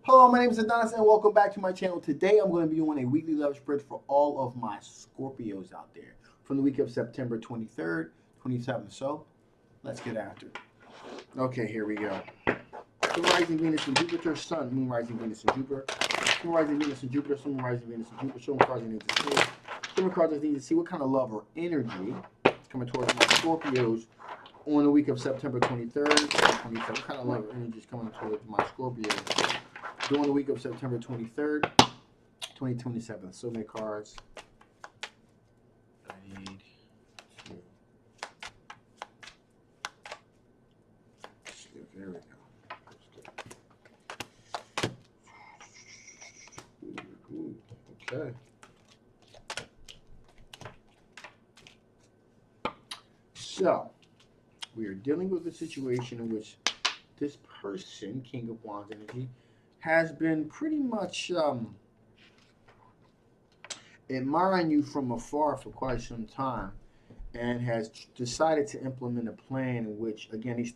Hello, my name is Adonis and welcome back to my channel. Today I'm going to be doing a weekly love spread for all of my Scorpios out there from the week of September 23rd, 27th. So let's get after it. Okay, here we go. Sun rising Venus and Jupiter, Sun, Moon rising Venus and Jupiter, Sun rising Venus and Jupiter, Sun rising Venus and Jupiter. Show me cards I need to see. Show me cards I need to see what kind of love or energy is coming towards my Scorpios on the week of September 23rd, 27th. What kind of love or energy is coming towards my Scorpios during the week of September 23rd, 2027. So many cards. I need to. There we go. Okay. So, we are dealing with a situation in which this person, King of Wands energy, has been pretty much admiring you from afar for quite some time and has decided to implement a plan in which, again,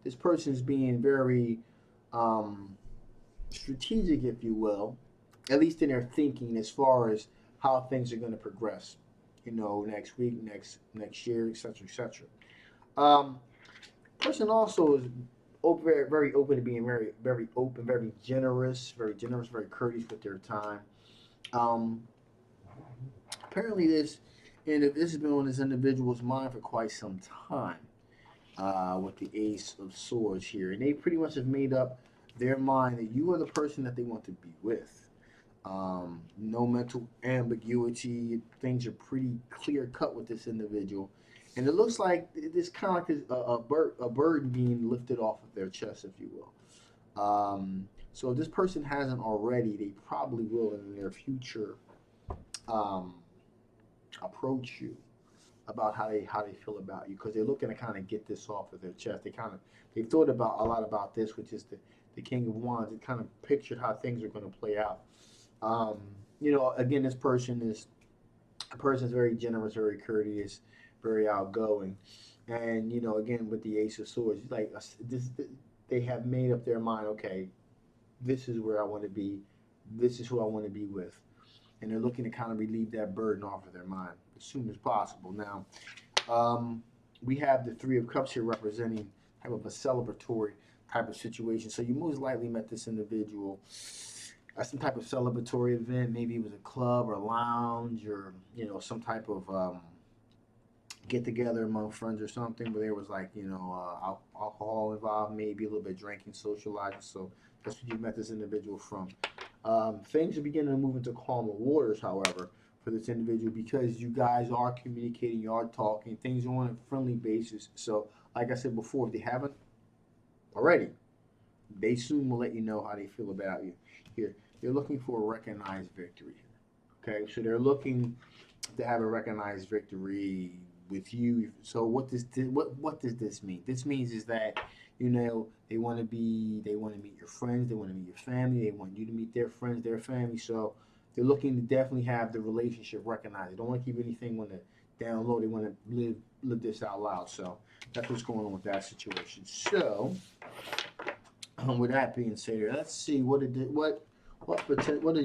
this person is being very um, strategic, if you will, at least in their thinking as far as how things are going to progress. You know, next week, next year, etc., etc. Um, Person also is very open to being very open, very generous, very courteous with their time. Um, Apparently, this has been on this individual's mind for quite some time. With the Ace of Swords here, and they pretty much have made up their mind that you are the person that they want to be with. No mental ambiguity. Things are pretty clear cut with this individual, and it looks like this kind of like a burden being lifted off of their chest, if you will. So if this person hasn't already, they probably will in the near future um, approach you about how they feel about you because they're looking to kind of get this off of their chest. They thought about a lot about this, which is the King of Wands. They kind of pictured how things are going to play out. Um, again, this person is a person is very generous, very courteous, very outgoing, and again with the Ace of Swords, like this, they have made up their mind. Okay, this is where I want to be. This is who I want to be with, and they're looking to kind of relieve that burden off of their mind as soon as possible. Now, um, we have the Three of Cups here representing type of a celebratory type of situation. So you most likely met this individual at some type of celebratory event. Maybe it was a club or a lounge or some type of get together among friends or something. Where there was like alcohol involved, maybe a little bit of drinking, socializing. So that's what you met this individual from. Things are beginning to move into calmer waters, however, for this individual because you guys are communicating, you are talking, things are on a friendly basis. So, like I said before, if they haven't already, they soon will let you know how they feel about you. Here, they're looking for a recognized victory. Okay, so they're looking to have a recognized victory with you. So what does this mean? This means is that they want to meet your friends, they want to meet your family, they want you to meet their friends, their family. So they're looking to definitely have the relationship recognized. They don't want to keep anything on the down low. They want to live this out loud. So that's what's going on with that situation. So with that being said, let's see what are the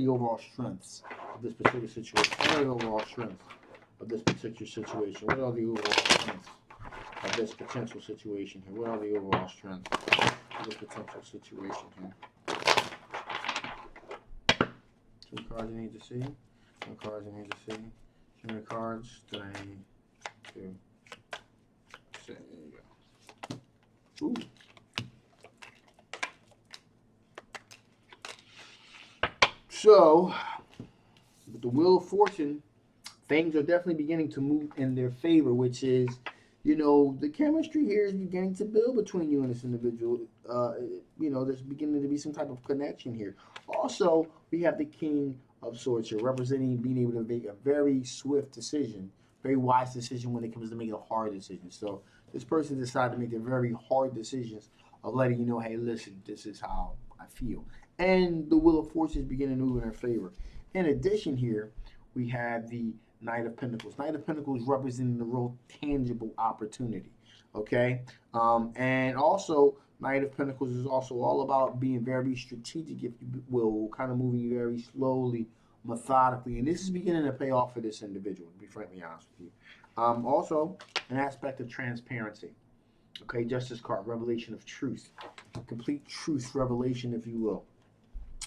overall strengths of this particular situation. What are the overall strengths of this particular situation? What are the overall strengths of this potential situation here? What are the overall strengths of this potential situation here? Two cards you need to see. Two cards you need to see. How many cards that I need to see? There you go. Ooh. So, with the Wheel of Fortune, things are definitely beginning to move in their favor, which is, the chemistry here is beginning to build between you and this individual. There's beginning to be some type of connection here. Also, we have the King of Swords here, representing being able to make a very swift decision, very wise decision when it comes to making a hard decision. So, this person decided to make the very hard decisions of letting you know, hey, listen, this is how I feel. And the Wheel of Fortune is beginning to move in their favor. In addition, here, we have the Knight of Pentacles. Knight of Pentacles representing the real tangible opportunity. Okay, and also Knight of Pentacles is also all about being very strategic, if you will, kind of moving very slowly, methodically. And this is beginning to pay off for this individual, to be frankly honest with you. Also, an aspect of transparency. Okay, Justice card, revelation of truth. Complete truth revelation, if you will.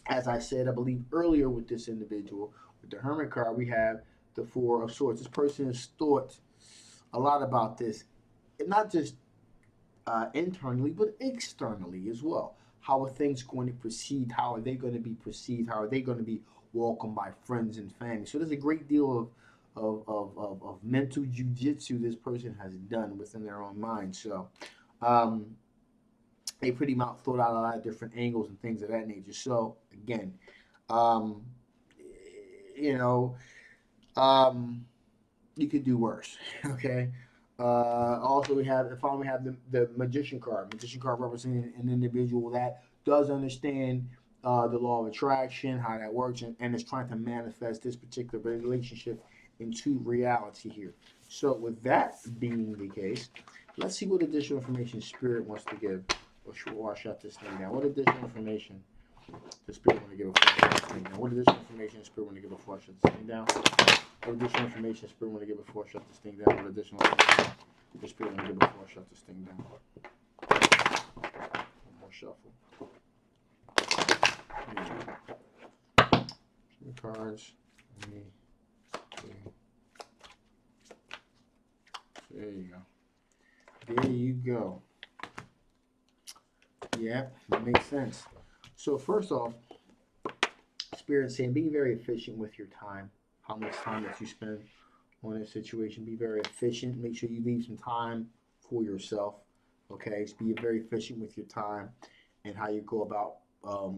As I said, I believe earlier with this individual, with the Hermit card, we have the Four of Swords. This person has thought a lot about this, and not just internally, but externally as well. How are things going to proceed? How are they going to be perceived? How are they going to be welcomed by friends and family? So there's a great deal of mental jujitsu this person has done within their own mind. So um, they pretty much thought out a lot of different angles and things of that nature. So again, um, you know, um, you could do worse. Okay. Also, finally we have the magician card. Magician card representing an individual that does understand the law of attraction, how that works, and is trying to manifest this particular relationship into reality here. So, with that being the case, let's see what additional information Spirit wants to give. Or shut this thing down. What additional information the Spirit want to give before I shut this thing down? What additional information the Spirit want to give before I shut this thing down? What additional information Spirit want to give before I shut this thing down? What additional information the Spirit want to give before I shut this thing down? One more shuffle. Two cards. There you go. There you go. Yeah, that makes sense. So first off, Spirit saying be very efficient with your time. How much time that you spend on a situation. Be very efficient. Make sure you leave some time for yourself. Okay, so be very efficient with your time and how you go about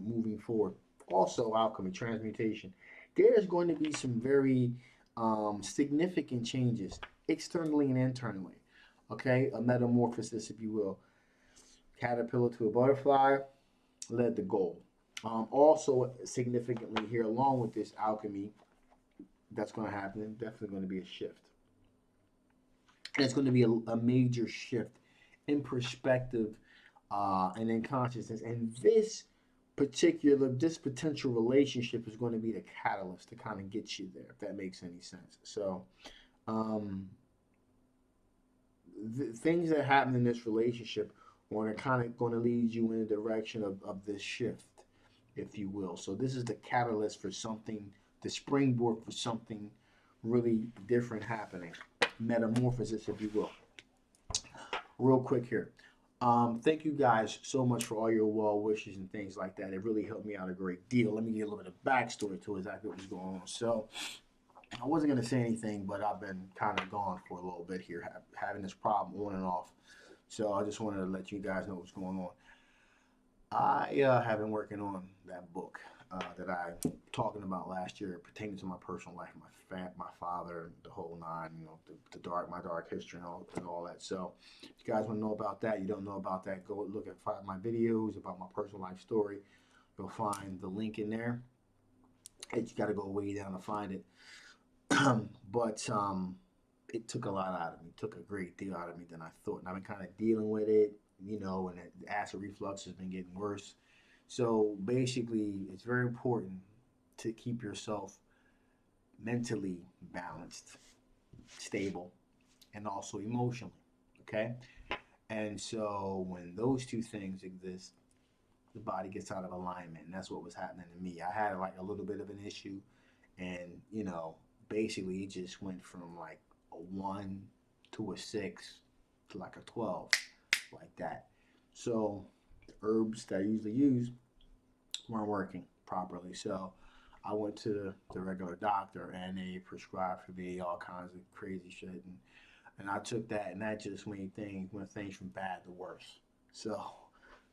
moving forward. Also, alchemy, transmutation. There is going to be some very significant changes externally and internally. Okay, a metamorphosis, if you will. Caterpillar to a butterfly led the goal. Also, significantly here, along with this alchemy, that's going to happen. Definitely going to be a shift. And it's going to be a major shift in perspective and in consciousness. And this potential relationship is going to be the catalyst to kind of get you there, if that makes any sense. So, um, the things that happen in this relationship are kind of going to lead you in the direction of this shift, if you will. So, this is the catalyst for something, the springboard for something really different happening. Metamorphosis, if you will. Real quick here. Thank you guys so much for all your well wishes and things like that. It really helped me out a great deal. Let me get a little bit of backstory to exactly what was going on. So, I wasn't going to say anything, but I've been kind of gone for a little bit here, having this problem on and off. So, I just wanted to let you guys know what's going on. I have been working on that book that I talking about last year, pertaining to my personal life, my father, the whole nine, my dark history and all that. So, if you guys want to know about that, you don't know about that, go look at my videos about my personal life story. You'll find the link in there. You got to go way down to find it. But it took a lot out of me. It took a great deal out of me than I thought, and I've been kind of dealing with it, and the acid reflux has been getting worse. So basically, it's very important to keep yourself mentally balanced, stable, and also emotionally. Okay? And so when those two things exist, the body gets out of alignment. And that's what was happening to me. I had like a little bit of an issue, and basically it just went from like a 1 to a 6 to like a 12, like that. So the herbs that I usually use weren't working properly. So I went to the regular doctor, and they prescribed for me all kinds of crazy shit, and I took that, and that just went things from bad to worse. So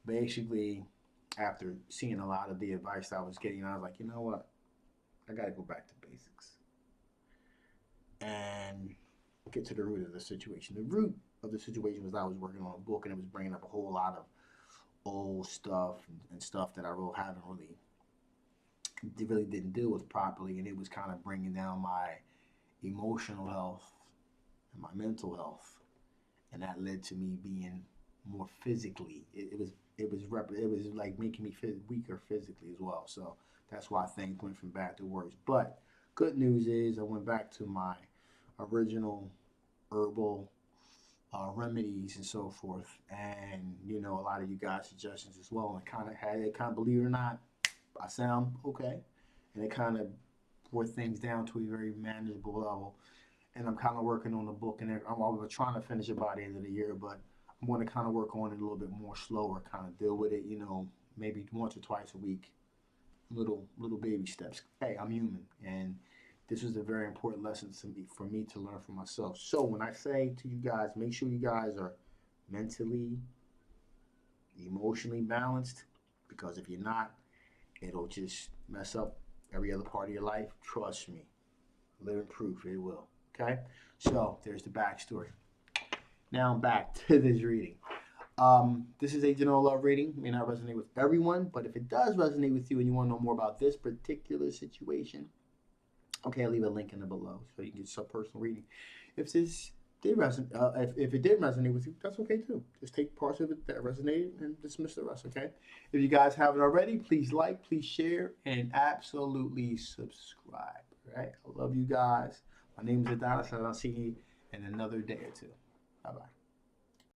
basically, after seeing a lot of the advice I was getting, I was like, you know what, I got to go back to basics and get to the root of the situation. The root of the situation was I was working on a book, and it was bringing up a whole lot of old stuff and stuff that I haven't really didn't deal with properly, and it was kind of bringing down my emotional health and my mental health, and that led to me being more physically. It was it was like making me weaker physically as well. So that's why things went from bad to worse. But good news is I went back to my original herbal remedies and so forth, and a lot of you guys suggestions as well. And believe it or not, I sound okay, and it kind of brought things down to a very manageable level. And I'm kind of working on the book, and I'm trying to finish it by the end of the year, but I'm going to kind of work on it a little bit more slower, kind of deal with it, maybe once or twice a week, little baby steps. Hey, I'm human, and this was a very important lesson to me for me to learn for myself. So when I say to you guys, make sure you guys are mentally, emotionally balanced, because if you're not, it'll just mess up every other part of your life. Trust me, living proof it will. Okay, so there's the backstory. Now I'm back to this reading. This is a general love reading. It may not resonate with everyone, but if it does resonate with you and you want to know more about this particular situation, okay, I'll leave a link in the below so you can get some personal reading. If this did resonate, if it did resonate with you, that's okay too. Just take parts of it that resonated and dismiss the rest. Okay. If you guys haven't already, please like, please share, and absolutely subscribe. All right. I love you guys. My name is Adonis, and I'll see you in another day or two. Bye bye.